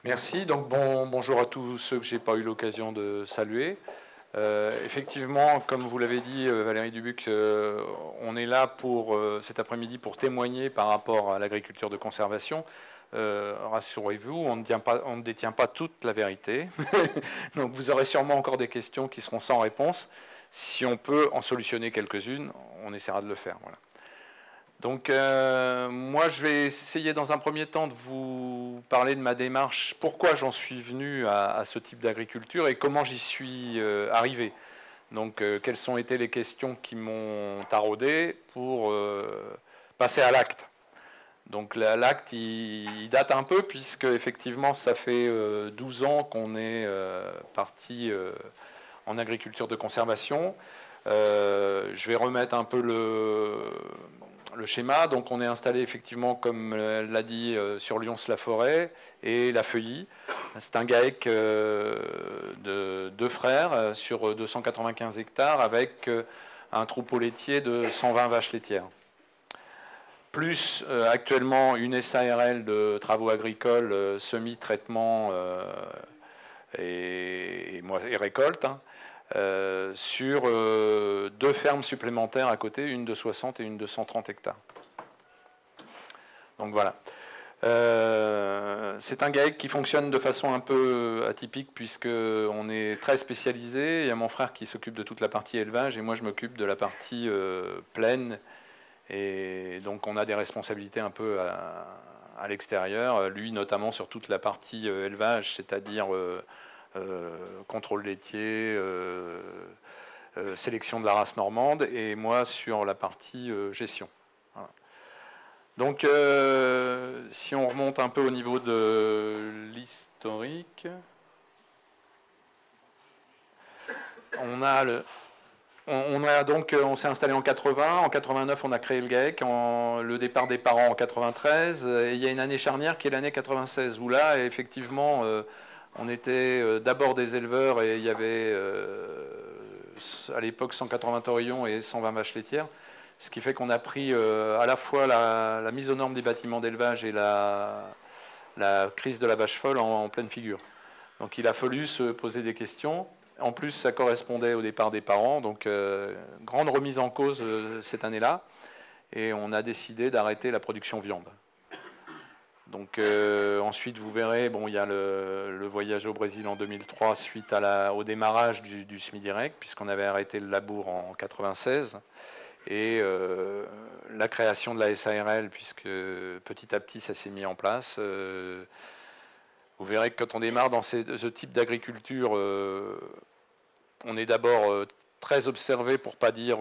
Merci. Donc bonjour à tous ceux que j'ai pas eu l'occasion de saluer. Effectivement, comme vous l'avez dit, Valérie Dubuc, on est là pour cet après-midi pour témoigner par rapport à l'agriculture de conservation. Rassurez-vous, on ne détient pas toute la vérité. Donc vous aurez sûrement encore des questions qui seront sans réponse. Si on peut en solutionner quelques-unes, on essaiera de le faire. Voilà. Donc moi je vais essayer dans un premier temps de vous parler de ma démarche, pourquoi j'en suis venu à ce type d'agriculture et comment j'y suis arrivé. Donc quelles ont été les questions qui m'ont taraudé pour passer à l'acte. Donc l'acte il date un peu puisque effectivement ça fait 12 ans qu'on est parti en agriculture de conservation. Je vais remettre un peu le schéma. Donc on est installé effectivement, comme l'a dit, sur Lyons-la-Forêt et la Feuilly. C'est un GAEC de deux frères sur 295 hectares avec un troupeau laitier de 120 vaches laitières. Plus actuellement une SARL de travaux agricoles, semi-traitement et récolte. Sur deux fermes supplémentaires à côté, une de 60 et une de 130 hectares. Donc voilà. C'est un GAEC qui fonctionne de façon un peu atypique puisqu'on est très spécialisé. Il y a mon frère qui s'occupe de toute la partie élevage et moi je m'occupe de la partie plaine. Et donc on a des responsabilités un peu à l'extérieur. Lui notamment sur toute la partie élevage, c'est-à-dire contrôle laitier, sélection de la race normande, et moi sur la partie gestion. Voilà. Donc si on remonte un peu au niveau de l'historique, on s'est installé en 80, en 89 on a créé le GAEC, le départ des parents en 93, et il y a une année charnière qui est l'année 96, où là effectivement on était d'abord des éleveurs et il y avait à l'époque 180 taurillons et 120 vaches laitières, ce qui fait qu'on a pris à la fois la mise aux normes des bâtiments d'élevage et la crise de la vache folle en pleine figure. Donc il a fallu se poser des questions. En plus, ça correspondait au départ des parents, donc grande remise en cause cette année-là, et on a décidé d'arrêter la production viande. Donc ensuite, vous verrez, bon, il y a le voyage au Brésil en 2003 suite au démarrage du SMI-Direct, puisqu'on avait arrêté le labour en 96, et la création de la SARL, puisque petit à petit ça s'est mis en place. Vous verrez que quand on démarre dans ce type d'agriculture, on est d'abord très observé, pour ne pas dire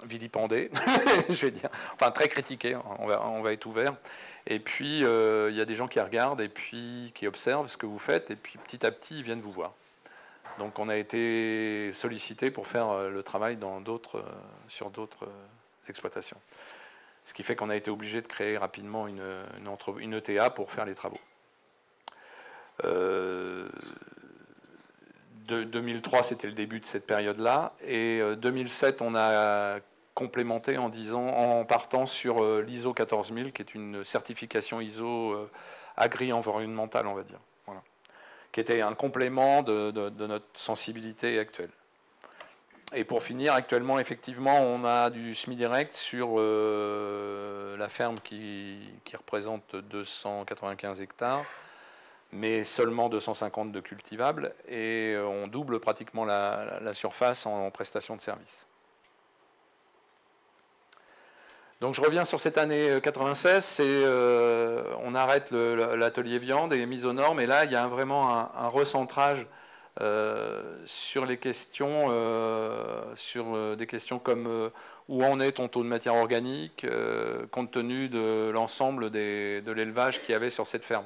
vilipendé, je vais dire, enfin très critiqué, on va être ouvert. Et puis il y a des gens qui regardent et puis qui observent ce que vous faites, et puis petit à petit ils viennent vous voir. Donc on a été sollicité pour faire le travail sur d'autres exploitations. Ce qui fait qu'on a été obligé de créer rapidement une ETA pour faire les travaux. 2003, c'était le début de cette période-là. Et 2007, on a complémenté en partant sur l'ISO 14000, qui est une certification ISO agri-environnementale, on va dire. Voilà. Qui était un complément de notre sensibilité actuelle. Et pour finir, actuellement, effectivement, on a du SMI-Direct sur la ferme qui représente 295 hectares, mais seulement 250 de cultivables, et on double pratiquement la surface en prestation de service. Donc je reviens sur cette année 96, on arrête l'atelier viande et mise aux normes, et là il y a vraiment un recentrage sur les questions, sur des questions comme où en est ton taux de matière organique, compte tenu de l'ensemble de l'élevage qu'il y avait sur cette ferme.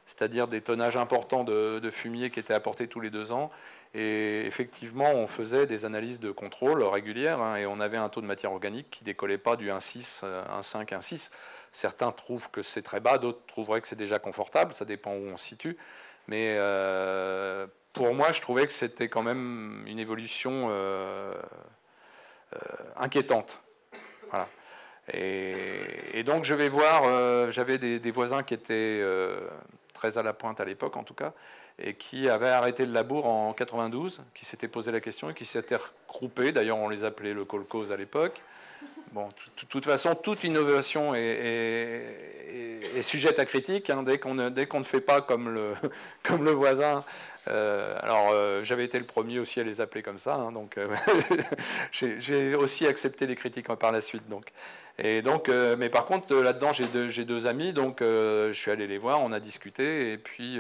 C'est-à-dire des tonnages importants de fumier qui étaient apportés tous les 2 ans. Et effectivement, on faisait des analyses de contrôle régulières, et on avait un taux de matière organique qui ne décollait pas du 1,6, 1,5, 1,6. Certains trouvent que c'est très bas, d'autres trouveraient que c'est déjà confortable, ça dépend où on se situe. Mais pour moi, je trouvais que c'était quand même une évolution inquiétante. Voilà. Et donc je vais voir, j'avais des voisins qui étaient très à la pointe à l'époque en tout cas, et qui avait arrêté le labour en 92, qui s'était posé la question et qui s'était regroupé. D'ailleurs, on les appelait le kolkhoz à l'époque. Bon, de toute façon, toute innovation est sujette à critique, hein, dès qu'on ne fait pas comme le voisin. J'avais été le premier aussi à les appeler comme ça, hein, donc j'ai aussi accepté les critiques par la suite. Mais par contre, là-dedans, j'ai deux amis, donc je suis allé les voir, on a discuté, et puis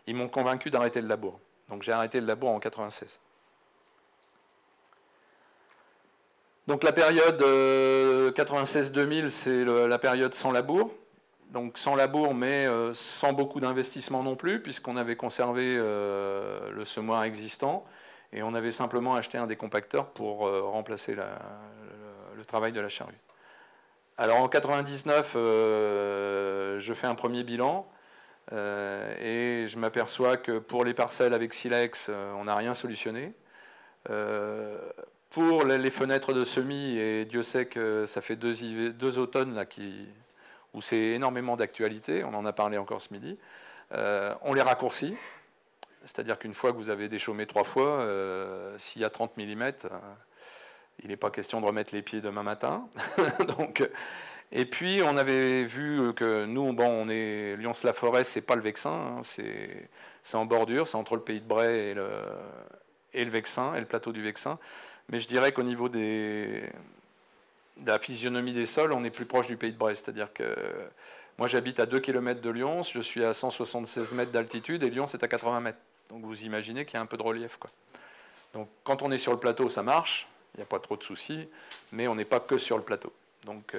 ils m'ont convaincu d'arrêter le labour. Donc j'ai arrêté le labour en 96. Donc la période 96-2000, c'est la période sans labour. Donc sans labour, mais sans beaucoup d'investissement non plus, puisqu'on avait conservé le semoir existant, et on avait simplement acheté un décompacteur pour remplacer le travail de la charrue. Alors en 99, je fais un premier bilan, et je m'aperçois que pour les parcelles avec silex, on n'a rien solutionné. Pour les fenêtres de semis, et Dieu sait que ça fait deux automnes là, où c'est énormément d'actualité, on en a parlé encore ce midi, on les raccourcit, c'est-à-dire qu'une fois que vous avez déchaumé 3 fois, s'il y a 30 mm, il n'est pas question de remettre les pieds demain matin. Et puis on avait vu que nous, bon, on est Lyons-la-Forêt, c'est pas le Vexin, hein, c'est en bordure, c'est entre le Pays de Bray et le Vexin, et le plateau du Vexin. Mais je dirais qu'au niveau de la physionomie des sols, on est plus proche du Pays de Bray. C'est-à-dire que moi, j'habite à 2 km de Lyons, je suis à 176 mètres d'altitude, et Lyons, c'est à 80 mètres. Donc vous imaginez qu'il y a un peu de relief, quoi. Donc quand on est sur le plateau, ça marche, il n'y a pas trop de soucis, mais on n'est pas que sur le plateau. Donc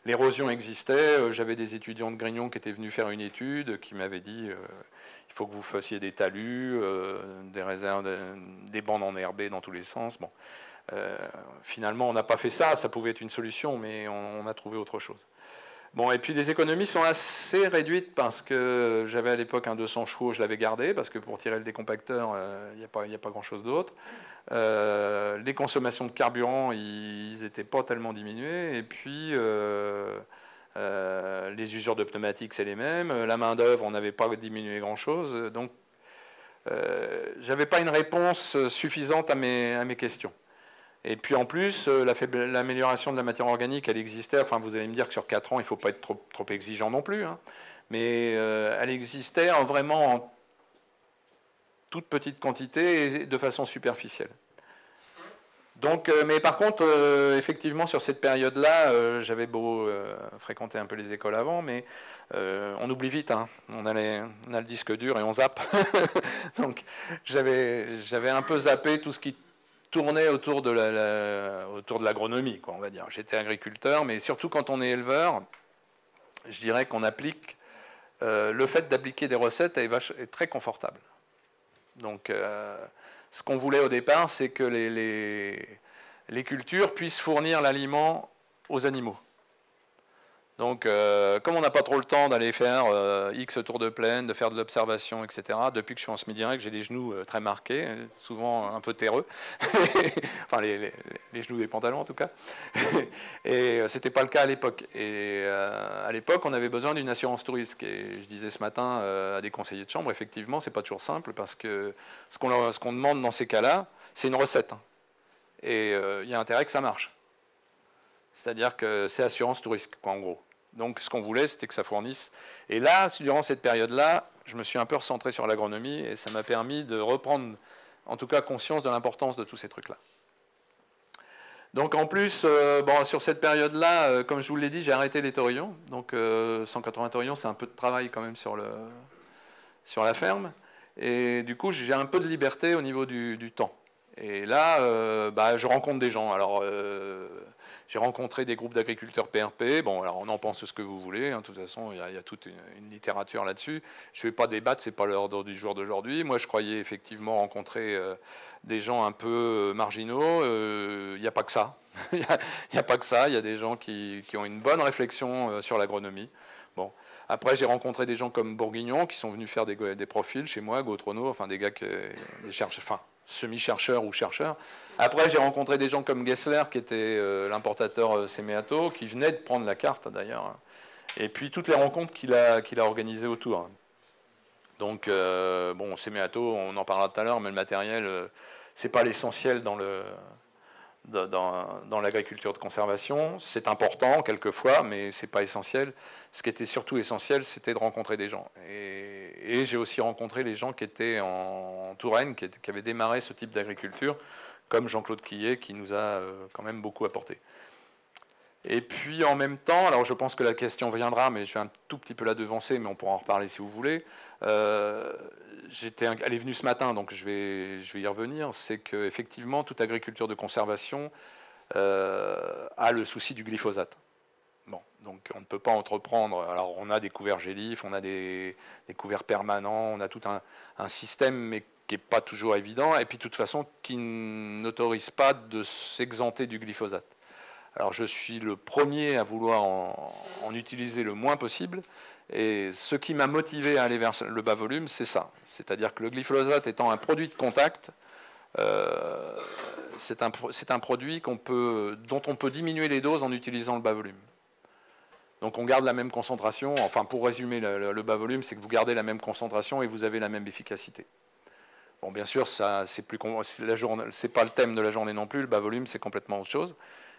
l'érosion existait, j'avais des étudiants de Grignon qui étaient venus faire une étude, qui m'avaient dit il faut que vous fassiez des talus, des réserves, des bandes enherbées dans tous les sens. Bon, finalement, on n'a pas fait ça, ça pouvait être une solution, mais on a trouvé autre chose. Bon, et puis les économies sont assez réduites parce que j'avais à l'époque un 200 chevaux, je l'avais gardé, parce que pour tirer le décompacteur, il n'y a pas grand-chose d'autre. Les consommations de carburant, ils n'étaient pas tellement diminuées, et puis les usures de pneumatiques, c'est les mêmes, la main-d'œuvre, on n'avait pas diminué grand-chose, donc j'avais pas une réponse suffisante à mes questions. Et puis en plus, l'amélioration de la matière organique, elle existait. Enfin, vous allez me dire que sur 4 ans, il ne faut pas être trop exigeant non plus. Hein. Mais elle existait vraiment en toute petite quantité et de façon superficielle. Donc, mais par contre, effectivement, sur cette période-là, j'avais beau fréquenter un peu les écoles avant, mais on oublie vite. Hein. On a le disque dur et on zappe. Donc, j'avais un peu zappé tout ce qui tournait autour de l'agronomie, quoi, on va dire. J'étais agriculteur, mais surtout quand on est éleveur, je dirais qu'on applique le fait d'appliquer des recettes est très confortable. Donc, ce qu'on voulait au départ, c'est que les cultures puissent fournir l'aliment aux animaux. Donc, comme on n'a pas trop le temps d'aller faire X tours de plaine, de faire de l'observation, etc., depuis que je suis en semi-direct, j'ai les genoux très marqués, souvent un peu terreux. Enfin, les genoux des pantalons, en tout cas. Et ce n'était pas le cas à l'époque. Et à l'époque, on avait besoin d'une assurance tout risque. Et je disais ce matin à des conseillers de chambre, effectivement, ce n'est pas toujours simple, parce que ce qu'on demande dans ces cas-là, c'est une recette. Hein. Et il y a intérêt que ça marche. C'est-à-dire que c'est assurance tout risque, quoi, en gros. Donc ce qu'on voulait, c'était que ça fournisse. Et là, durant cette période-là, je me suis un peu recentré sur l'agronomie et ça m'a permis de reprendre, en tout cas, conscience de l'importance de tous ces trucs-là. Donc en plus, sur cette période-là, comme je vous l'ai dit, j'ai arrêté les taurillons. Donc 180 taurillons, c'est un peu de travail quand même sur la ferme. Et du coup, j'ai un peu de liberté au niveau du temps. Et là, je rencontre des gens. Alors, j'ai rencontré des groupes d'agriculteurs PRP. Bon, alors on en pense ce que vous voulez. Hein. De toute façon, il y a toute une littérature là-dessus. Je ne vais pas débattre, ce n'est pas l'ordre du jour d'aujourd'hui. Moi, je croyais effectivement rencontrer des gens un peu marginaux. Il n'y a pas que ça. Il n'y a pas que ça. Il y a des gens qui ont une bonne réflexion sur l'agronomie. Bon. Après, j'ai rencontré des gens comme Bourguignon qui sont venus faire des profils chez moi, Gautrono, enfin des gars des chercheurs, enfin semi-chercheurs ou chercheurs. Après, j'ai rencontré des gens comme Gessler, qui était l'importateur Semeato, qui venait de prendre la carte d'ailleurs. et puis toutes les rencontres qu'il a organisées autour. Donc, bon, ces méatos, on en parlera tout à l'heure, mais le matériel, c'est pas l'essentiel dans l'agriculture de conservation. C'est important quelquefois, mais c'est pas essentiel. Ce qui était surtout essentiel, c'était de rencontrer des gens. Et j'ai aussi rencontré les gens qui étaient en Touraine, qui avaient démarré ce type d'agriculture, comme Jean-Claude Quillet, qui nous a quand même beaucoup apporté. Et puis en même temps, alors je pense que la question viendra, mais je vais un tout petit peu la devancer, mais on pourra en reparler si vous voulez. Elle est venue ce matin, donc je vais y revenir. C'est qu'effectivement, toute agriculture de conservation a le souci du glyphosate. Bon, donc on ne peut pas entreprendre. Alors on a des couverts gélifs, on a des couverts permanents, on a tout un système, mais qui n'est pas toujours évident, et puis de toute façon qui n'autorise pas de s'exenter du glyphosate. Alors je suis le premier à vouloir en utiliser le moins possible, et ce qui m'a motivé à aller vers le bas volume, c'est ça. C'est-à-dire que le glyphosate étant un produit de contact, c'est un produit dont on peut diminuer les doses en utilisant le bas volume. Donc on garde la même concentration, enfin pour résumer le bas volume, c'est que vous gardez la même concentration et vous avez la même efficacité. Bon, bien sûr, c'est pas le thème de la journée non plus, le bas volume c'est complètement autre chose.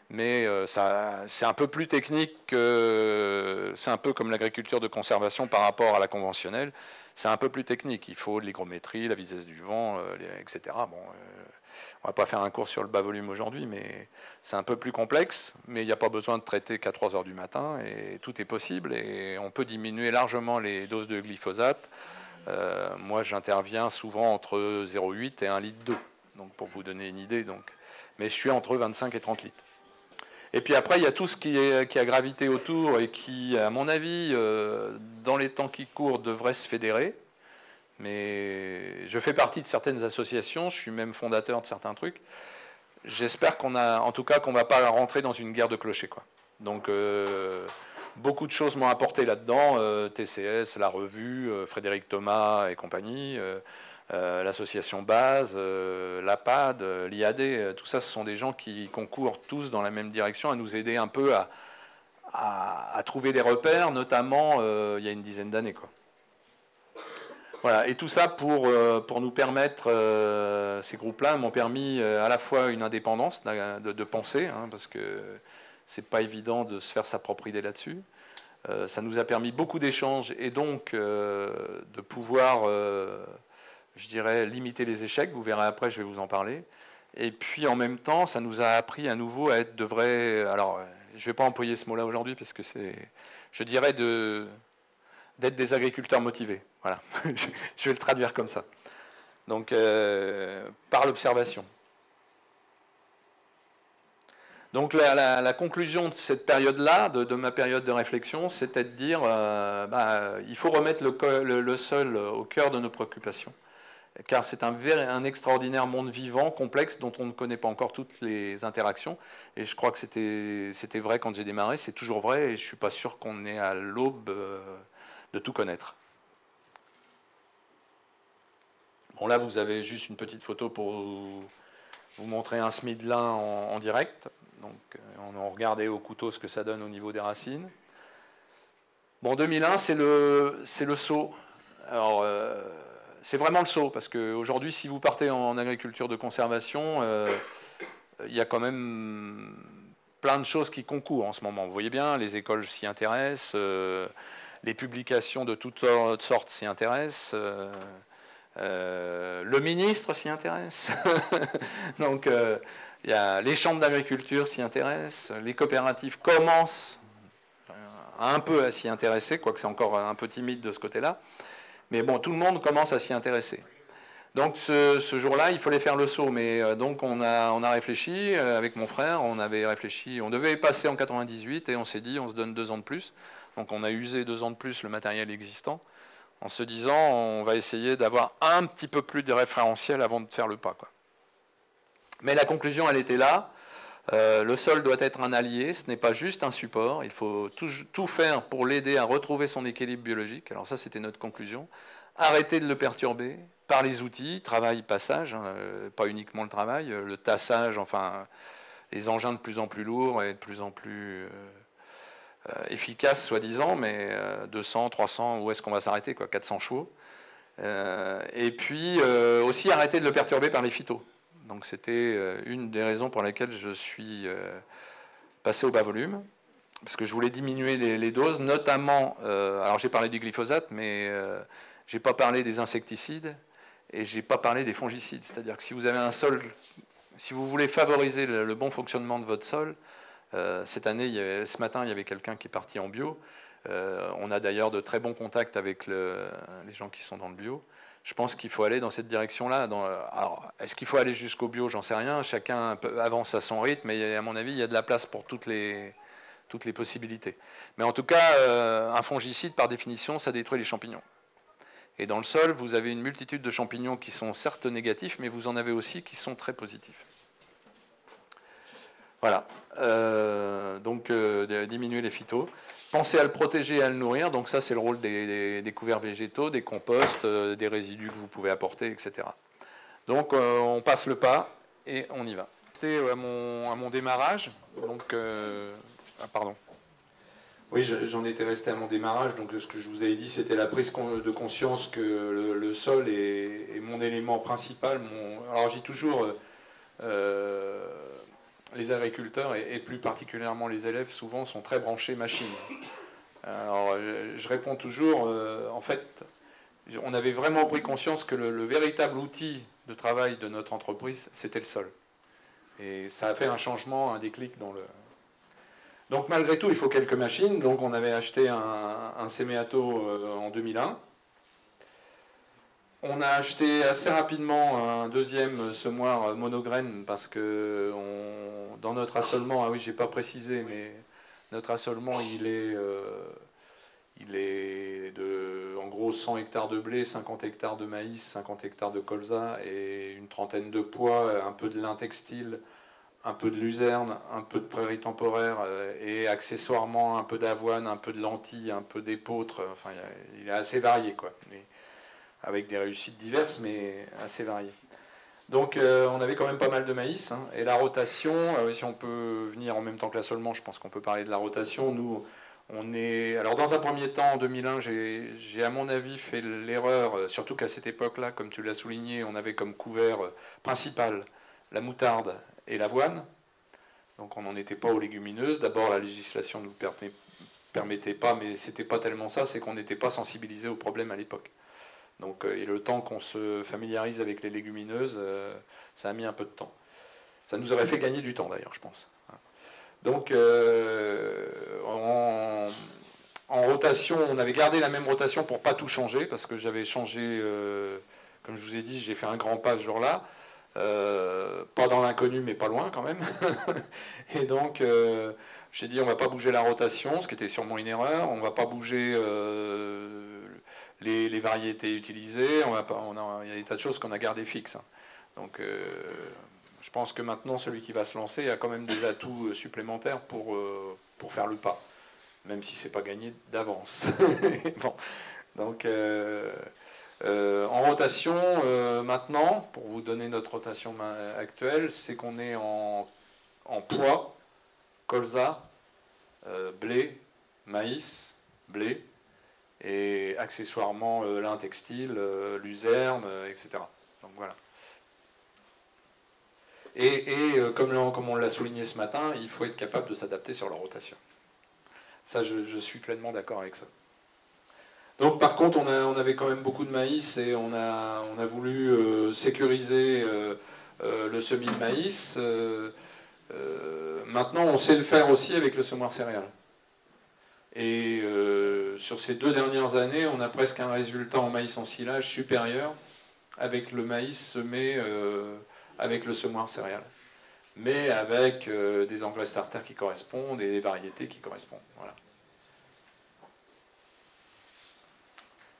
Mais c'est un peu plus technique, c'est un peu comme l'agriculture de conservation par rapport à la conventionnelle. C'est un peu plus technique. Il faut de l'hygrométrie, la vitesse du vent, etc. Bon, on ne va pas faire un cours sur le bas volume aujourd'hui, mais c'est un peu plus complexe. Mais il n'y a pas besoin de traiter qu'à 3 heures du matin, et tout est possible. Et on peut diminuer largement les doses de glyphosate. Moi, j'interviens souvent entre 0,8 et 1 litre d'eau, donc pour vous donner une idée. Mais je suis entre 25 et 30 litres. Et puis après, il y a tout ce qui a gravité autour et qui, à mon avis, dans les temps qui courent, devrait se fédérer. Mais je fais partie de certaines associations, je suis même fondateur de certains trucs. J'espère qu'on ne va pas rentrer dans une guerre de clochers, quoi. Donc, beaucoup de choses m'ont apporté là-dedans. TCS, la revue, Frédéric Thomas et compagnie. L'association Base, l'APAD, l'IAD, tout ça, ce sont des gens qui concourent tous dans la même direction, à nous aider un peu à trouver des repères, notamment il y a une dizaine d'années, quoi. Voilà, et tout ça pour nous permettre, ces groupes-là m'ont permis à la fois une indépendance de penser, hein, parce que c'est pas évident de se faire sa propre idée là-dessus. Ça nous a permis beaucoup d'échanges et donc de pouvoir je dirais, limiter les échecs. Vous verrez après, je vais vous en parler. Et puis, en même temps, ça nous a appris à nouveau à être de vrais... Alors, je ne vais pas employer ce mot-là aujourd'hui, parce que c'est... Je dirais d'être des agriculteurs motivés. Voilà. Je vais le traduire comme ça. Donc, par l'observation. Donc, la conclusion de cette période-là, de ma période de réflexion, c'était de dire il faut remettre le sol au cœur de nos préoccupations, car c'est un extraordinaire monde vivant, complexe, dont on ne connaît pas encore toutes les interactions. Et je crois que c'était vrai quand j'ai démarré, c'est toujours vrai, et je ne suis pas sûr qu'on est à l'aube de tout connaître. Bon, là, vous avez juste une petite photo pour vous montrer un semis de lin en direct. Donc, on a regardé au couteau ce que ça donne au niveau des racines. Bon, 2001, c'est le saut. Alors... c'est vraiment le saut, parce qu'aujourd'hui, si vous partez en agriculture de conservation, il y a quand même plein de choses qui concourent en ce moment. Vous voyez bien, les écoles s'y intéressent, les publications de toutes sortes s'y intéressent, le ministre s'y intéresse. Donc, les chambres d'agriculture s'y intéressent, les coopératives commencent un peu à s'y intéresser, quoique c'est encore un peu timide de ce côté-là. Mais bon, tout le monde commence à s'y intéresser. Donc ce jour-là, il fallait faire le saut. Mais donc on a réfléchi avec mon frère, on devait passer en 98 et on s'est dit on se donne 2 ans de plus. Donc on a usé 2 ans de plus le matériel existant en se disant on va essayer d'avoir un petit peu plus de référentiel avant de faire le pas, quoi. Mais la conclusion, elle était là. Le sol doit être un allié, ce n'est pas juste un support, il faut tout faire pour l'aider à retrouver son équilibre biologique. Alors ça, c'était notre conclusion. Arrêter de le perturber par les outils, travail, passage, hein, pas uniquement le travail, le tassage, enfin les engins de plus en plus lourds et de plus en plus efficace, soi-disant, mais 200, 300, où est-ce qu'on va s'arrêter, quoi, 400 chevaux. Et puis aussi arrêter de le perturber par les phytos. Donc c'était une des raisons pour lesquelles je suis passé au bas volume, parce que je voulais diminuer les doses, notamment, alors j'ai parlé du glyphosate, mais j'ai pas parlé des insecticides, et j'ai pas parlé des fongicides. C'est-à-dire que si vous avez un sol, si vous voulez favoriser le bon fonctionnement de votre sol, cette année, ce matin, il y avait quelqu'un qui est parti en bio. On a d'ailleurs de très bons contacts avec les gens qui sont dans le bio. Je pense qu'il faut aller dans cette direction-là. Alors, est-ce qu'il faut aller jusqu'au bio? J'en sais rien. Chacun avance à son rythme, mais à mon avis, il y a de la place pour toutes les possibilités. Mais en tout cas, un fongicide, par définition, ça détruit les champignons. Et dans le sol, vous avez une multitude de champignons qui sont certes négatifs, mais vous en avez aussi qui sont très positifs. Voilà. Donc, diminuer les phytos. Pensez à le protéger et à le nourrir. Donc ça, c'est le rôle des couverts végétaux, des composts, des résidus que vous pouvez apporter, etc. Donc, on passe le pas et on y va. C'était à mon démarrage. Donc, pardon. Oui, j'en étais resté à mon démarrage. Donc, ce que je vous avais dit, c'était la prise de conscience que le sol est mon élément principal. Alors, j'ai toujours... les agriculteurs, et plus particulièrement les élèves, souvent sont très branchés machines. Alors, je réponds toujours, en fait, on avait vraiment pris conscience que le véritable outil de travail de notre entreprise, c'était le sol. Et ça a fait un changement, un déclic dans le... Donc malgré tout, il faut quelques machines. Donc on avait acheté un Semeato en 2001. On a acheté assez rapidement un deuxième semoir monograine parce que dans notre assolement, ah oui, j'ai pas précisé, mais notre assolement, il est de, en gros, 100 hectares de blé, 50 hectares de maïs, 50 hectares de colza et une trentaine de pois, un peu de lin textile, un peu de luzerne, un peu de prairie temporaire et accessoirement un peu d'avoine, un peu de lentilles, un peu d'épeautre. Enfin, il est assez varié, quoi. Avec des réussites diverses, mais assez variées. Donc on avait quand même pas mal de maïs. Hein, et la rotation, si on peut venir en même temps que l'assolement, je pense qu'on peut parler de la rotation. Nous, on est... Alors dans un premier temps, en 2001, j'ai à mon avis fait l'erreur, surtout qu'à cette époque-là, comme tu l'as souligné, on avait comme couvert principal la moutarde et l'avoine. Donc on n'en était pas aux légumineuses. D'abord, la législation ne nous permettait pas, mais c'était pas tellement ça, c'est qu'on n'était pas sensibilisé au problème à l'époque. Donc, et le temps qu'on se familiarise avec les légumineuses, ça a mis un peu de temps. Ça nous aurait fait gagner du temps d'ailleurs, je pense. Donc, en rotation, on avait gardé la même rotation pour ne pas tout changer, parce que j'avais changé, comme je vous ai dit, j'ai fait un grand pas ce jour-là. Pas dans l'inconnu, mais pas loin quand même. Et donc, j'ai dit, on ne va pas bouger la rotation, ce qui était sûrement une erreur. On ne va pas bouger... les variétés utilisées, il y a des tas de choses qu'on a gardées fixes. Donc je pense que maintenant, celui qui va se lancer a quand même des atouts supplémentaires pour faire le pas, même si ce n'est pas gagné d'avance. Bon. Donc en rotation, maintenant, pour vous donner notre rotation actuelle, c'est qu'on est en pois, colza, blé, maïs, blé, et accessoirement lin textile, luzerne, etc. Donc voilà. Et comme on l'a souligné ce matin, il faut être capable de s'adapter sur la rotation. Ça, je suis pleinement d'accord avec ça. Donc par contre, on avait quand même beaucoup de maïs et on a voulu sécuriser le semis de maïs. Maintenant, on sait le faire aussi avec le semoir céréales. Et sur ces 2 dernières années, on a presque un résultat en maïs en silage supérieur avec le maïs semé avec le semoir céréales. Mais avec des engrais starter qui correspondent et des variétés qui correspondent. Voilà.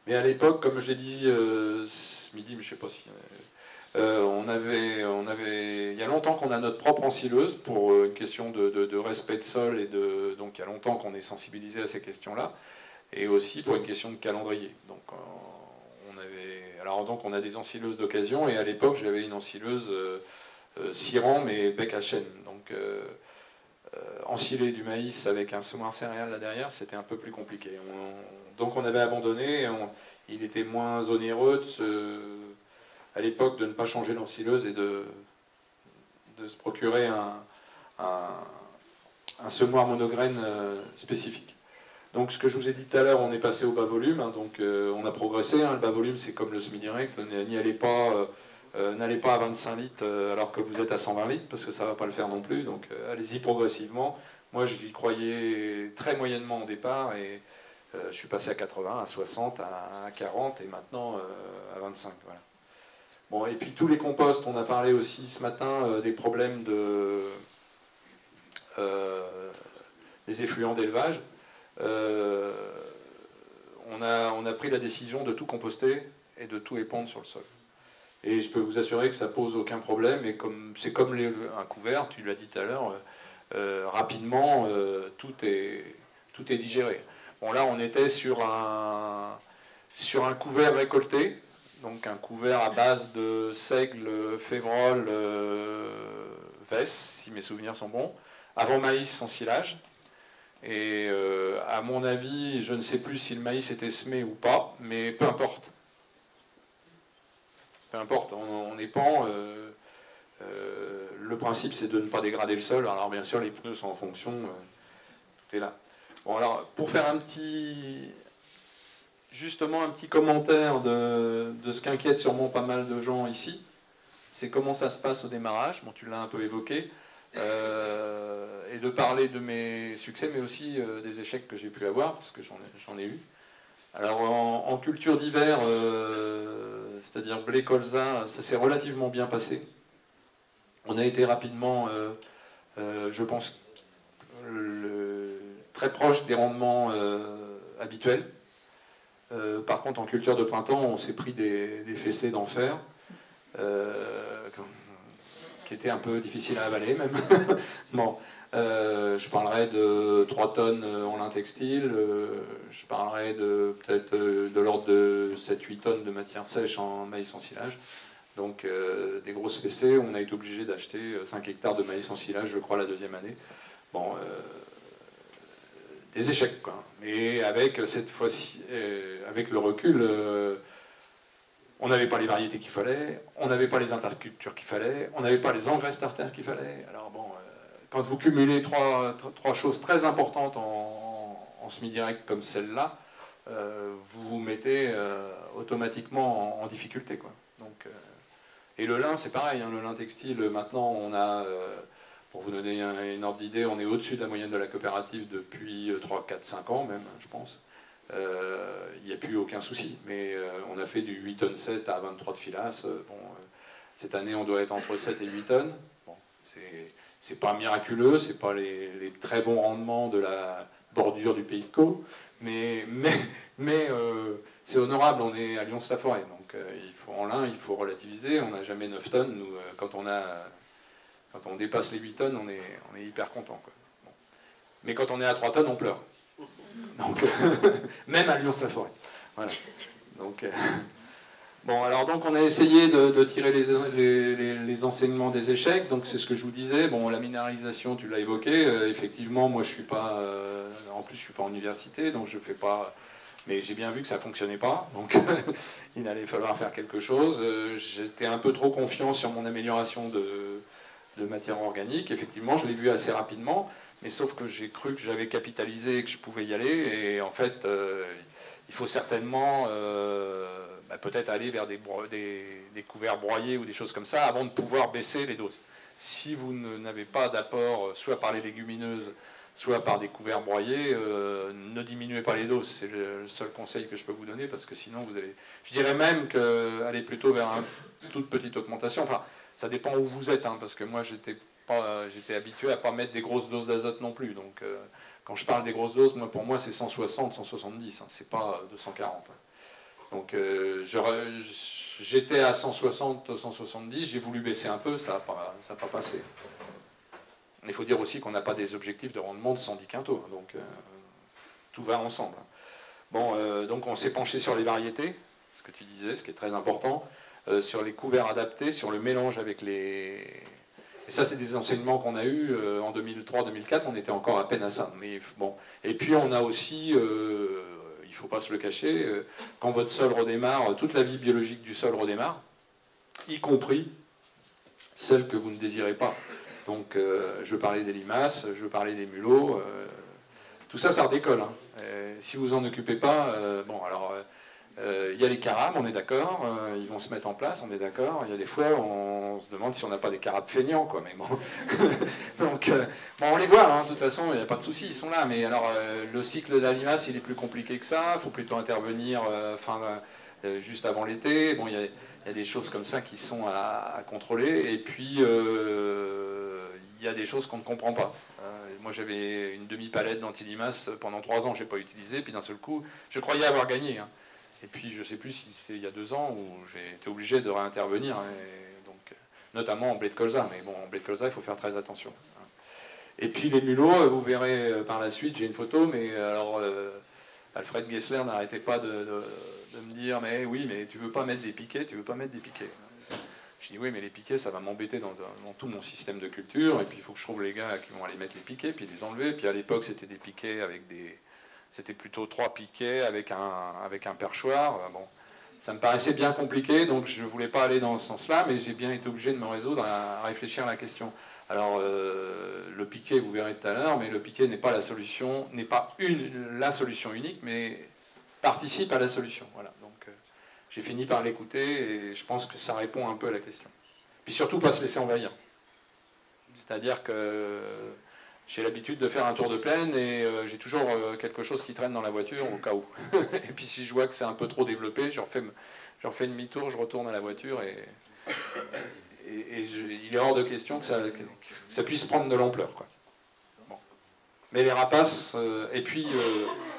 Mais à l'époque, comme je l'ai dit ce midi, mais je ne sais pas si... il y a longtemps qu'on a notre propre ensileuse pour une question de respect de sol et donc il y a longtemps qu'on est sensibilisé à ces questions-là et aussi pour une question de calendrier. Donc on a des ensileuses d'occasion et à l'époque j'avais une ensileuse 6 rangs mais bec à chêne. Donc ensiler du maïs avec un semoir céréales là derrière, c'était un peu plus compliqué. Donc on avait abandonné, il était moins onéreux à l'époque de ne pas changer l'ensileuse et de se procurer un semoir monograine spécifique. Donc ce que je vous ai dit tout à l'heure, on est passé au bas volume, hein, donc on a progressé. Hein, le bas volume, c'est comme le semi-direct, n'allez pas à 25 litres alors que vous êtes à 120 litres, parce que ça ne va pas le faire non plus, donc allez-y progressivement. Moi, j'y croyais très moyennement au départ, et je suis passé à 80, à 60, à 40, et maintenant à 25. Voilà. Bon, et puis tous les composts, on a parlé aussi ce matin des problèmes des effluents d'élevage. On a pris la décision de tout composter et de tout épandre sur le sol. Et je peux vous assurer que ça pose aucun problème. Et c'est comme un couvert, tu l'as dit tout à l'heure, rapidement, tout est digéré. Bon, là, on était sur un couvert récolté, donc un couvert à base de seigle, févrole, vesse, si mes souvenirs sont bons, avant maïs sans silage. Et à mon avis, je ne sais plus si le maïs était semé ou pas, mais peu importe. Peu importe, on épand. Le principe, c'est de ne pas dégrader le sol. Alors bien sûr, les pneus sont en fonction. Tout est là. Bon, alors, pour faire justement un petit commentaire de ce qu'inquiète sûrement pas mal de gens ici, c'est comment ça se passe au démarrage. Bon, tu l'as un peu évoqué. Et de parler de mes succès, mais aussi des échecs que j'ai pu avoir, parce que j'en ai eu. Alors en culture d'hiver, c'est-à-dire blé, colza, ça s'est relativement bien passé. On a été rapidement, je pense, très proche des rendements habituels. Par contre, en culture de printemps, on s'est pris des fessées d'enfer. Qui était un peu difficile à avaler même. Bon, je parlerai de 3 tonnes en lin textile, je parlerai peut-être de l'ordre de 7-8 tonnes de matière sèche en maïs en silage. Donc des grosses fessées, on a été obligé d'acheter 5 hectares de maïs en silage, je crois, la deuxième année. Bon, des échecs, quoi. Mais avec cette fois-ci, avec le recul, on n'avait pas les variétés qu'il fallait, on n'avait pas les intercultures qu'il fallait, on n'avait pas les engrais starter qu'il fallait. Alors bon, quand vous cumulez trois choses très importantes en semi-direct comme celle-là, vous vous mettez automatiquement en difficulté, quoi. Donc, et le lin, c'est pareil, hein, le lin textile, maintenant on a, pour vous donner une ordre d'idée, on est au-dessus de la moyenne de la coopérative depuis 3, 4, 5 ans même, je pense. Il n'y a plus aucun souci, mais on a fait du 8 tonnes 7 à 23 de filasse. Bon, cette année, on doit être entre 7 et 8 tonnes. Bon, c'est pas miraculeux, c'est pas les très bons rendements de la bordure du pays de Caux, mais c'est honorable, on est à Lyons-la-Forêt, donc en lin, il faut relativiser, on n'a jamais 9 tonnes, nous, quand on dépasse les 8 tonnes, on est hyper content, quoi. Bon. Mais quand on est à 3 tonnes, on pleure. Donc, même à Lyons-la-Forêt. Voilà. Donc, bon, alors donc on a essayé de tirer les enseignements des échecs. Donc c'est ce que je vous disais. Bon, la minéralisation, tu l'as évoqué. Effectivement, moi je suis pas, en plus je suis pas en université, donc je fais pas. Mais j'ai bien vu que ça fonctionnait pas. Donc il allait falloir faire quelque chose. J'étais un peu trop confiant sur mon amélioration de matière organique. Effectivement, je l'ai vu assez rapidement. Mais sauf que j'ai cru que j'avais capitalisé et que je pouvais y aller. Et en fait, il faut certainement peut-être aller vers des couverts broyés ou des choses comme ça avant de pouvoir baisser les doses. Si vous n'avez pas d'apport, soit par les légumineuses, soit par des couverts broyés, ne diminuez pas les doses. C'est le seul conseil que je peux vous donner, parce que sinon vous allez... Je dirais même qu'aller plutôt vers une toute petite augmentation. Enfin, ça dépend où vous êtes, hein, parce que moi j'étais habitué à ne pas mettre des grosses doses d'azote non plus. Donc quand je parle des grosses doses, pour moi c'est 160, 170, hein, c'est pas 240. Hein. Donc j'étais à 160, 170, j'ai voulu baisser un peu, ça n'a pas passé. Il faut dire aussi qu'on n'a pas des objectifs de rendement de 110 quintaux, hein, donc tout va ensemble. Bon, donc on s'est penché sur les variétés, ce que tu disais, ce qui est très important, sur les couverts adaptés, sur le mélange avec les Et ça, c'est des enseignements qu'on a eus en 2003-2004, on était encore à peine à ça. Mais bon. Et puis on a aussi, il ne faut pas se le cacher, quand votre sol redémarre, toute la vie biologique du sol redémarre, y compris celle que vous ne désirez pas. Donc je parlais des limaces, je parlais des mulots, tout ça, ça redécolle. Hein. Si vous en occupez pas, bon alors... il y a les carabes, on est d'accord, ils vont se mettre en place, on est d'accord. Il y a des fois, on se demande si on n'a pas des carabes feignants, quoi. Mais bon, donc, bon, on les voit, hein, de toute façon, il n'y a pas de souci, ils sont là. Mais alors, le cycle de la limace, il est plus compliqué que ça. Il faut plutôt intervenir juste avant l'été. Bon, il y a des choses comme ça qui sont à contrôler. Et puis, il y a des choses qu'on ne comprend pas. Moi, j'avais une demi-palette d'anti-limaces pendant 3 ans, je n'ai pas utilisé. Puis d'un seul coup, je croyais avoir gagné. Hein. Et puis, je ne sais plus si c'est il y a 2 ans où j'ai été obligé de réintervenir, et donc, notamment en blé de colza. Mais bon, en blé de colza, il faut faire très attention. Et puis, les mulots, vous verrez par la suite, j'ai une photo, mais alors, Alfred Gessler n'arrêtait pas de me dire, mais oui, mais tu veux pas mettre des piquets, tu veux pas mettre des piquets. Je dis, oui, mais les piquets, ça va m'embêter dans tout mon système de culture, et puis il faut que je trouve les gars qui vont aller mettre les piquets, puis les enlever. Puis à l'époque, c'était des piquets avec des... C'était plutôt 3 piquets avec un perchoir. Bon, ça me paraissait bien compliqué, donc je ne voulais pas aller dans ce sens-là, mais j'ai bien été obligé de me résoudre à réfléchir à la question. Alors, le piquet, vous verrez tout à l'heure, mais le piquet n'est pas la solution, n'est pas la solution unique, mais participe à la solution. Voilà. Donc, j'ai fini par l'écouter et je pense que ça répond un peu à la question. Puis surtout, pas se laisser envahir. C'est-à-dire que j'ai l'habitude de faire un tour de plaine et j'ai toujours quelque chose qui traîne dans la voiture au cas où. Et puis si je vois que c'est un peu trop développé, j'en fais demi-tour, je retourne à la voiture et il est hors de question que ça puisse prendre de l'ampleur. Bon. Mais les rapaces, et puis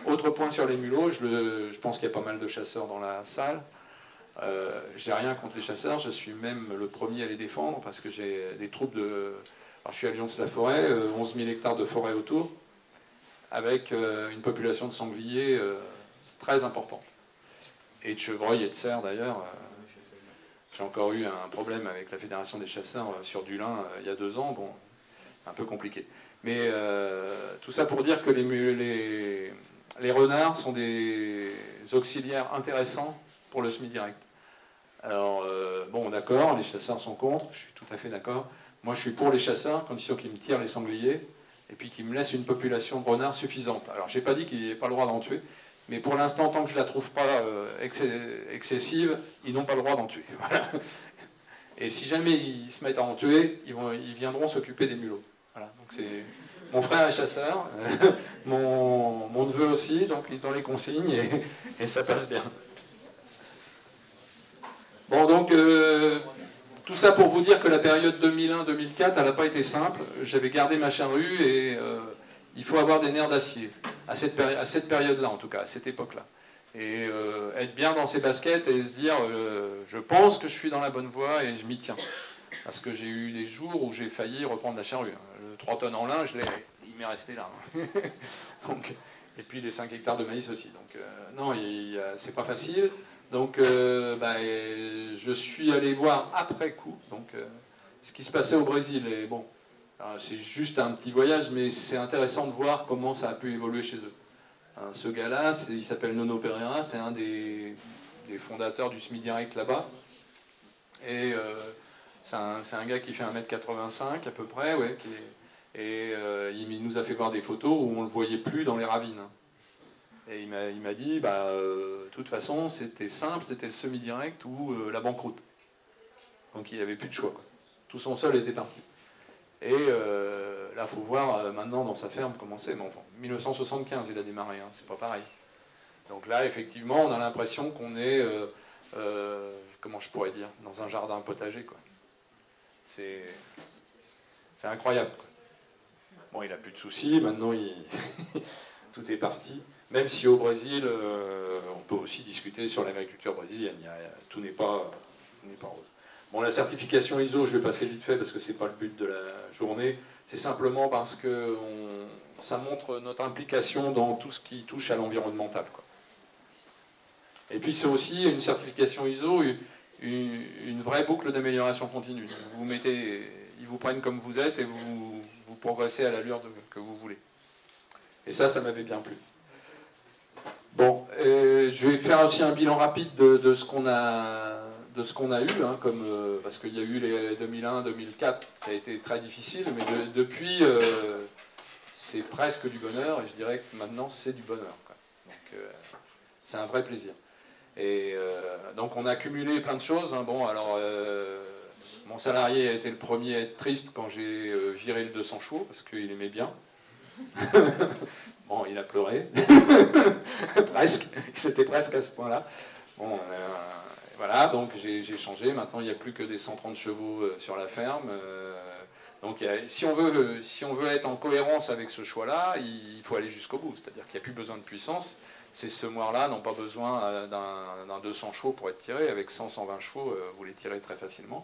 autre point sur les mulots, je pense qu'il y a pas mal de chasseurs dans la salle. J'ai rien contre les chasseurs, je suis même le premier à les défendre parce que j'ai des troupes de... Alors, je suis à Lyons-la-Forêt, 11 000 hectares de forêt autour, avec une population de sangliers très importante. Et de chevreuils et de cerfs d'ailleurs. J'ai encore eu un problème avec la Fédération des chasseurs sur du lin il y a 2 ans, bon, un peu compliqué. Mais tout ça pour dire que les renards sont des auxiliaires intéressants pour le semi-direct. Alors, bon, d'accord, les chasseurs sont contre, je suis tout à fait d'accord. Moi, je suis pour les chasseurs, à condition qu'ils me tirent les sangliers, et puis qu'ils me laissent une population de renards suffisante. Alors, je n'ai pas dit qu'il n'y ait pas le droit d'en tuer, mais pour l'instant, tant que je ne la trouve pas excessive, ils n'ont pas le droit d'en tuer. Voilà. Et si jamais ils se mettent à en tuer, ils viendront s'occuper des mulots. Voilà. Donc, c'est... Mon frère est chasseur, mon neveu aussi, donc ils ont les consignes, et ça passe bien. Bon, donc, tout ça pour vous dire que la période 2001-2004, elle n'a pas été simple. J'avais gardé ma charrue et il faut avoir des nerfs d'acier, à cette période-là en tout cas, à cette époque-là. Et être bien dans ses baskets et se dire, je pense que je suis dans la bonne voie et je m'y tiens. Parce que j'ai eu des jours où j'ai failli reprendre la charrue. Le 3 tonnes en lin, il m'est resté là. Donc, et puis les 5 hectares de maïs aussi. Donc non, c'est pas facile. Donc, je suis allé voir après coup ce qui se passait au Brésil. Et bon, c'est juste un petit voyage, mais c'est intéressant de voir comment ça a pu évoluer chez eux. Ce gars-là, il s'appelle Nono Pereira, c'est un des fondateurs du semi-direct là-bas. Et c'est un gars qui fait 1m85 à peu près, ouais, il nous a fait voir des photos où on ne le voyait plus dans les ravines. Et il m'a dit, de toute façon, c'était simple, c'était le semi-direct ou la banqueroute. Donc il n'avait plus de choix, quoi. Tout son sol était parti. Et là, il faut voir maintenant dans sa ferme comment c'est. Mais enfin, 1975, il a démarré, hein, c'est pas pareil. Donc là, effectivement, on a l'impression qu'on est, comment je pourrais dire, dans un jardin potager, quoi. C'est incroyable, quoi. Bon, il n'a plus de soucis, maintenant tout est parti. Même si au Brésil, on peut aussi discuter sur l'agriculture brésilienne, tout n'est pas rose. Bon, la certification ISO, je vais passer vite fait parce que ce n'est pas le but de la journée, c'est simplement parce que ça montre notre implication dans tout ce qui touche à l'environnemental, quoi. Et puis c'est aussi une certification ISO, une vraie boucle d'amélioration continue. Ils vous prennent comme vous êtes et vous progressez à l'allure que vous voulez. Et ça m'avait bien plu. Bon, je vais faire aussi un bilan rapide de ce qu'on a eu, hein, parce qu'il y a eu les 2001, 2004 qui a été très difficile, mais depuis, c'est presque du bonheur, et je dirais que maintenant, c'est du bonheur, quoi. Donc, c'est un vrai plaisir. Et donc, on a accumulé plein de choses, hein. Bon, alors, mon salarié a été le premier à être triste quand j'ai viré le 200 chevaux, parce qu'il aimait bien. Bon, il a pleuré. Presque. C'était presque à ce point-là. Bon, voilà, donc j'ai changé. Maintenant, il n'y a plus que des 130 chevaux sur la ferme. Donc, si on veut être en cohérence avec ce choix-là, il faut aller jusqu'au bout. C'est-à-dire qu'il n'y a plus besoin de puissance. Ces semoirs-là n'ont pas besoin d'un 200 chevaux pour être tirés. Avec 100-120 chevaux, vous les tirez très facilement.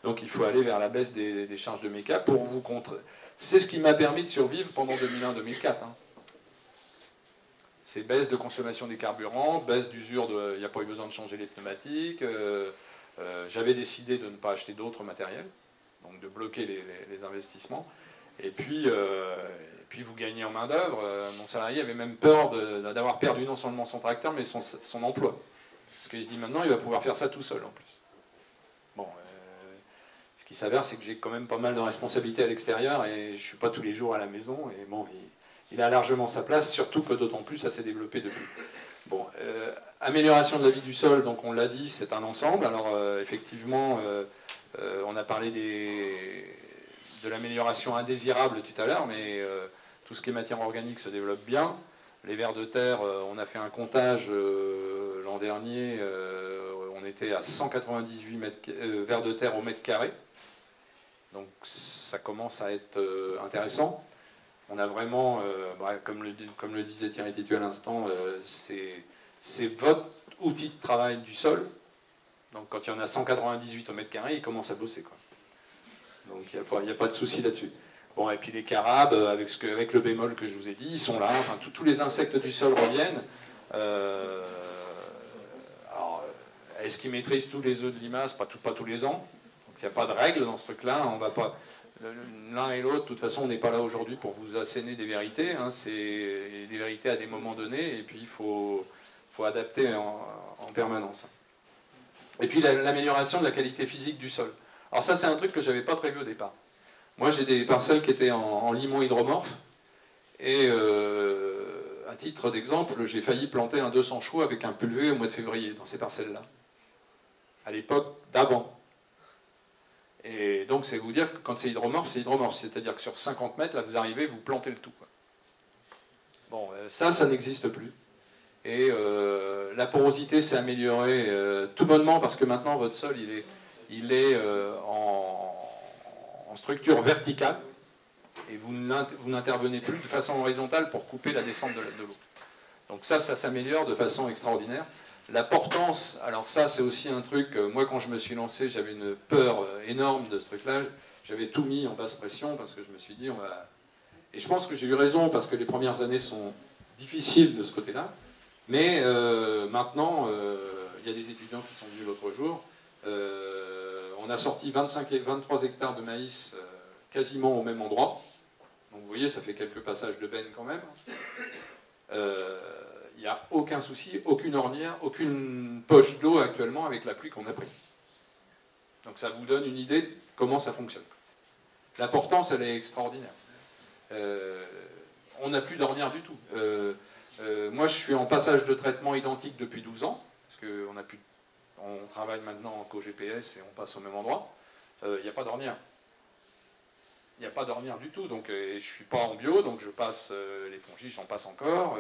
Donc, il faut aller vers la baisse des charges de méca pour vous contrer. C'est ce qui m'a permis de survivre pendant 2001-2004. Hein. C'est baisse de consommation des carburants, baisse d'usure, il n'y a pas eu besoin de changer les pneumatiques. J'avais décidé de ne pas acheter d'autres matériels, donc de bloquer les investissements. Et puis vous gagnez en main-d'œuvre. Mon salarié avait même peur d'avoir perdu non seulement son tracteur, mais son emploi. Parce qu'il se dit maintenant, il va pouvoir faire ça tout seul en plus. Bon. Ce qui s'avère, c'est que j'ai quand même pas mal de responsabilités à l'extérieur et je ne suis pas tous les jours à la maison. Et bon, il a largement sa place, surtout que d'autant plus ça s'est développé depuis. Bon, amélioration de la vie du sol, donc on l'a dit, c'est un ensemble. Alors effectivement, on a parlé de l'amélioration indésirable tout à l'heure, mais tout ce qui est matière organique se développe bien. Les vers de terre, on a fait un comptage l'an dernier, on était à 198 vers de terre au mètre carré. Donc ça commence à être intéressant. On a vraiment, comme le disait Thierry Titu à l'instant, c'est votre outil de travail du sol. Donc quand il y en a 198 au mètre carré, il commence à bosser, quoi. Donc il n'y a pas de souci là-dessus. Bon, et puis les carabes, avec le bémol que je vous ai dit, ils sont là. Enfin, tous les insectes du sol reviennent. Alors, est-ce qu'ils maîtrisent tous les œufs de limace? Pas tous les ans. Donc il n'y a pas de règle dans ce truc-là. On va pas l'un et l'autre. De toute façon, on n'est pas là aujourd'hui pour vous asséner des vérités. Hein. C'est des vérités à des moments donnés. Et puis il faut adapter en permanence. Et puis l'amélioration de la qualité physique du sol. Alors ça, c'est un truc que je n'avais pas prévu au départ. Moi, j'ai des parcelles qui étaient en limon hydromorphe. Et à titre d'exemple, j'ai failli planter un 200 chevaux avec un pulvé au mois de février dans ces parcelles-là. À l'époque d'avant. Et donc, c'est vous dire que quand c'est hydromorphe, c'est hydromorphe. C'est-à-dire que sur 50 mètres, là, vous arrivez, vous plantez le tout, quoi. Bon, ça n'existe plus. Et la porosité s'est améliorée tout bonnement parce que maintenant, votre sol, il est en structure verticale et vous n'intervenez plus de façon horizontale pour couper la descente de l'eau. Donc ça s'améliore de façon extraordinaire. La portance, alors ça c'est aussi un truc, moi quand je me suis lancé, j'avais une peur énorme de ce truc-là. J'avais tout mis en basse pression parce que je me suis dit, on va... Et je pense que j'ai eu raison parce que les premières années sont difficiles de ce côté-là. Mais maintenant, il y a des étudiants qui sont venus l'autre jour. On a sorti 23 hectares de maïs quasiment au même endroit. Donc vous voyez, ça fait quelques passages de benne quand même. Il n'y a aucun souci, aucune ornière, aucune poche d'eau actuellement avec la pluie qu'on a prise. Donc ça vous donne une idée de comment ça fonctionne. La portance, elle est extraordinaire. On n'a plus d'ornière du tout. Moi, je suis en passage de traitement identique depuis 12 ans, parce qu'on travaille maintenant qu'au GPS et on passe au même endroit. Il n'y a pas d'ornière. Il n'y a pas d'ornière du tout. Donc, je ne suis pas en bio, donc je passe les fongies, j'en passe encore.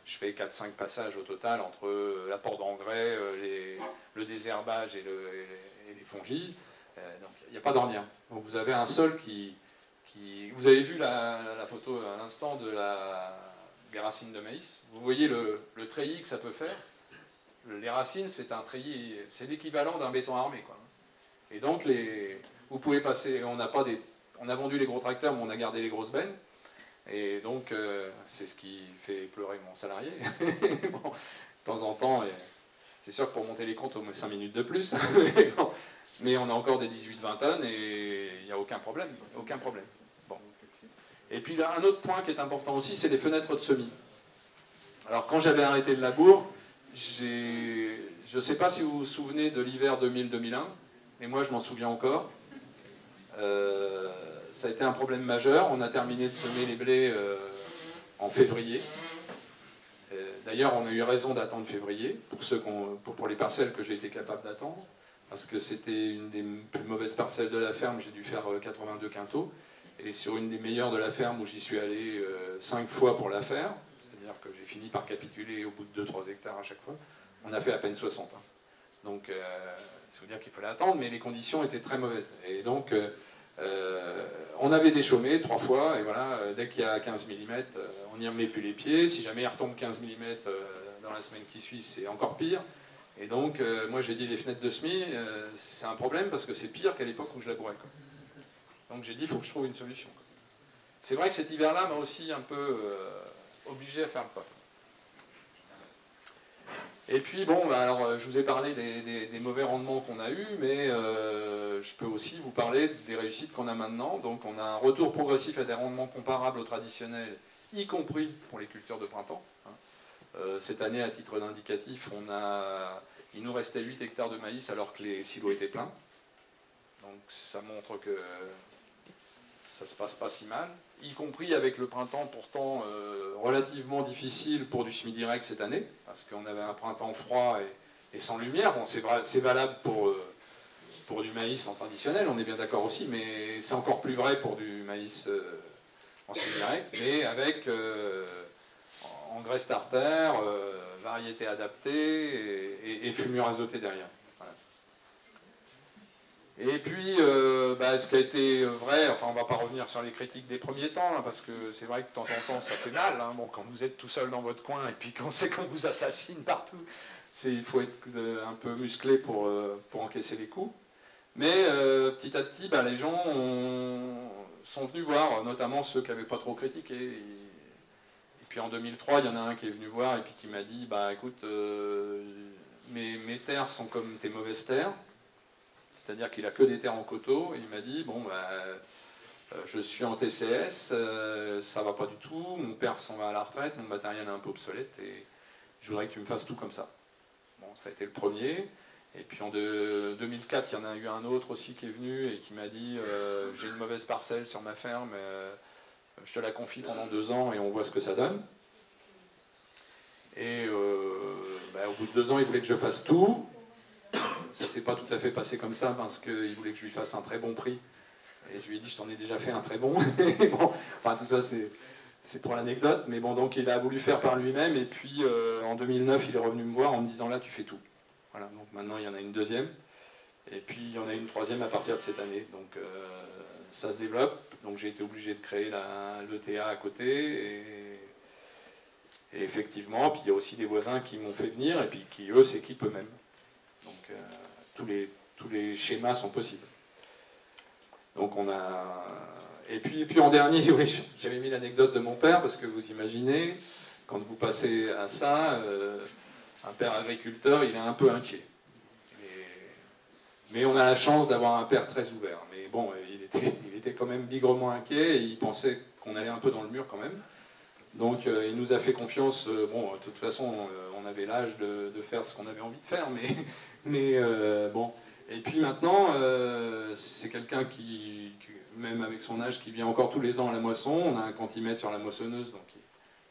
Je fais 4-5 passages au total entre l'apport d'engrais, le désherbage et les fongies. Donc, il n'y a pas d'ornière. Donc, vous avez un sol qui... Vous avez vu la photo à l'instant des racines de maïs. Vous voyez le treillis que ça peut faire. Les racines, c'est un treillis, c'est l'équivalent d'un béton armé, quoi. Et donc, vous pouvez passer... On a vendu les gros tracteurs, mais on a gardé les grosses bennes. Et donc, c'est ce qui fait pleurer mon salarié. Bon, de temps en temps, c'est sûr que pour monter les comptes, au moins 5 minutes de plus. Mais bon, Mais on a encore des 18-20 tonnes et il n'y a aucun problème. Aucun problème. Bon. Et puis là, un autre point qui est important aussi, c'est les fenêtres de semis. Alors quand j'avais arrêté le labour, je ne sais pas si vous vous souvenez de l'hiver 2000-2001, mais moi je m'en souviens encore. Ça a été un problème majeur. On a terminé de semer les blés en février. D'ailleurs, on a eu raison d'attendre février, pour les parcelles que j'ai été capable d'attendre, parce que c'était une des plus mauvaises parcelles de la ferme, j'ai dû faire 82 quintaux, et sur une des meilleures de la ferme où j'y suis allé 5 fois pour la faire, c'est-à-dire que j'ai fini par capituler au bout de 2-3 hectares à chaque fois, on a fait à peine 60. Hein. Donc, ça veut dire qu'il fallait attendre, mais les conditions étaient très mauvaises. Et donc, on avait déchaumé 3 fois, et voilà, dès qu'il y a 15 mm, on n'y remet plus les pieds. Si jamais il retombe 15 mm dans la semaine qui suit, c'est encore pire. Et donc, moi j'ai dit les fenêtres de semis, c'est un problème parce que c'est pire qu'à l'époque où je labourais. Donc j'ai dit, il faut que je trouve une solution. C'est vrai que cet hiver-là m'a aussi un peu obligé à faire le pas. Et puis bon, bah alors je vous ai parlé des mauvais rendements qu'on a eus, mais je peux aussi vous parler des réussites qu'on a maintenant. Donc on a un retour progressif à des rendements comparables aux traditionnels, y compris pour les cultures de printemps. Cette année, à titre d'indicatif, il nous restait 8 hectares de maïs alors que les silos étaient pleins. Donc ça montre que ça se passe pas si mal, y compris avec le printemps pourtant relativement difficile pour du semi-direct cette année, parce qu'on avait un printemps froid et sans lumière. Bon, c'est valable pour du maïs en traditionnel, on est bien d'accord aussi, mais c'est encore plus vrai pour du maïs en semi-direct, mais avec engrais starter, variété adaptée et fumure azotée derrière. Et puis, ce qui a été vrai, enfin on ne va pas revenir sur les critiques des premiers temps, hein, parce que c'est vrai que de temps en temps ça fait mal, hein, bon, quand vous êtes tout seul dans votre coin et puis qu'on sait qu'on vous assassine partout, il faut être un peu musclé pour encaisser les coups. Mais petit à petit, les gens sont venus voir, notamment ceux qui n'avaient pas trop critiqué. Et puis en 2003, il y en a un qui est venu voir et puis qui m'a dit, écoute, mes terres sont comme tes mauvaises terres. C'est-à-dire qu'il a que des terres en coteaux, et il m'a dit, bon, je suis en TCS, ça va pas du tout, mon père s'en va à la retraite, mon matériel est un peu obsolète, et je voudrais que tu me fasses tout comme ça. Bon, ça a été le premier, et puis en 2004, il y en a eu un autre aussi qui est venu, et qui m'a dit, j'ai une mauvaise parcelle sur ma ferme, je te la confie pendant 2 ans, et on voit ce que ça donne. Et au bout de 2 ans, il voulait que je fasse tout. Ça ne s'est pas tout à fait passé comme ça parce qu'il voulait que je lui fasse un très bon prix. Et je lui ai dit, je t'en ai déjà fait un très bon. Bon, enfin, tout ça, c'est pour l'anecdote. Mais bon, donc il a voulu faire par lui-même. Et puis en 2009, il est revenu me voir en me disant, là, tu fais tout. Voilà, donc maintenant, il y en a une deuxième. Et puis il y en a une troisième à partir de cette année. Donc ça se développe. Donc j'ai été obligé de créer l'ETA à côté. Et effectivement, puis il y a aussi des voisins qui m'ont fait venir et puis qui, eux, s'équipent eux-mêmes. Donc tous les schémas sont possibles. Donc on a... Et puis en dernier, oui, j'avais mis l'anecdote de mon père, parce que vous imaginez, quand vous passez à ça, un père agriculteur, il est un peu inquiet. Mais on a la chance d'avoir un père très ouvert. Mais bon, il était quand même bigrement inquiet, et il pensait qu'on allait un peu dans le mur quand même. Donc il nous a fait confiance. Bon, de toute façon, on avait l'âge de faire ce qu'on avait envie de faire, mais bon. Et puis maintenant, c'est quelqu'un qui, même avec son âge, qui vient encore tous les ans à la moisson. On a un quantimètre sur la moissonneuse, donc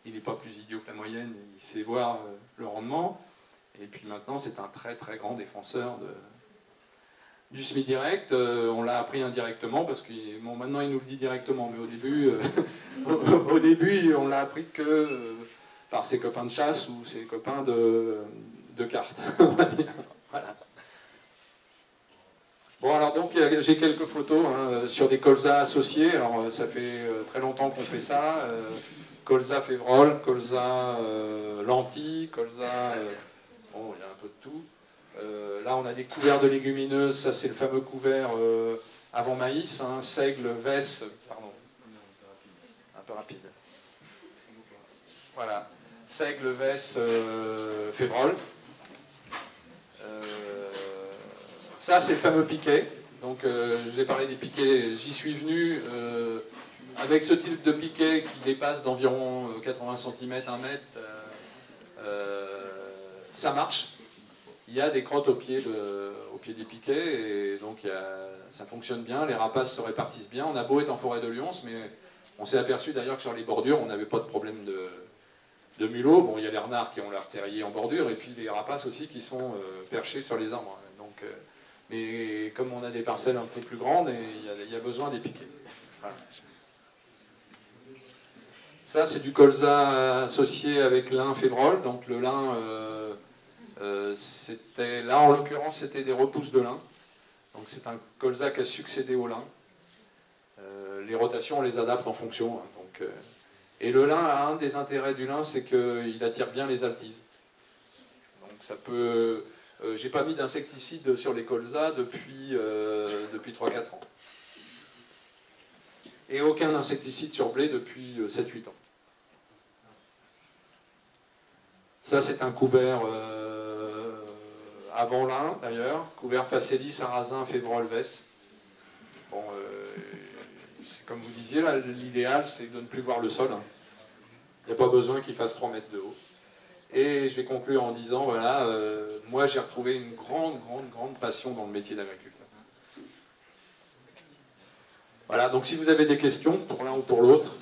il n'est pas plus idiot que la moyenne. Il sait voir le rendement. Et puis maintenant, c'est un très très grand défenseur du semi-direct. On l'a appris indirectement, parce que bon, maintenant il nous le dit directement, mais au début on l'a appris que par ses copains de chasse ou ses copains de cartes. Voilà. Bon, alors donc j'ai quelques photos sur des colzas associés. Alors ça fait très longtemps qu'on fait ça. Colza févrole, colza lentilles, colza... bon, il y a un peu de tout. Là, on a des couverts de légumineuses. Ça, c'est le fameux couvert avant maïs. Seigle, Vesse, pardon. Un peu rapide. Voilà. Seigle, Vesse, févrole. Ça, c'est le fameux piquet. Donc, je vous ai parlé des piquets, j'y suis venu. Avec ce type de piquet qui dépasse d'environ 80 cm, 1 mètre, ça marche. Il y a des crottes au pied des piquets, et donc ça fonctionne bien, les rapaces se répartissent bien. On a beau être en forêt de Lyons, mais on s'est aperçu d'ailleurs que sur les bordures, on n'avait pas de problème de mulot. Bon, il y a les renards qui ont leur terrier en bordure, et puis les rapaces aussi qui sont perchés sur les arbres. Donc, mais comme on a des parcelles un peu plus grandes, il y a besoin des piquets. Voilà. Ça, c'est du colza associé avec lin févrole. Donc le lin, là en l'occurrence, c'était des repousses de lin. Donc c'est un colza qui a succédé au lin. Les rotations, on les adapte en fonction. Donc, et le lin, un des intérêts du lin, c'est qu'il attire bien les altises. Donc ça peut... j'ai pas mis d'insecticide sur les colzas depuis 3-4 ans. Et aucun insecticide sur blé depuis 7-8 ans. Ça, c'est un couvert avant lin, d'ailleurs. Couvert Facélie, Sarrasin, Févrole, Vesse. Bon, comme vous disiez, là, l'idéal, c'est de ne plus voir le sol. Il n'y a pas besoin qu'il fasse 3 mètres de haut. Et je vais conclure en disant, voilà, moi, j'ai retrouvé une grande passion dans le métier d'agriculteur. Voilà, donc si vous avez des questions, pour l'un ou pour l'autre,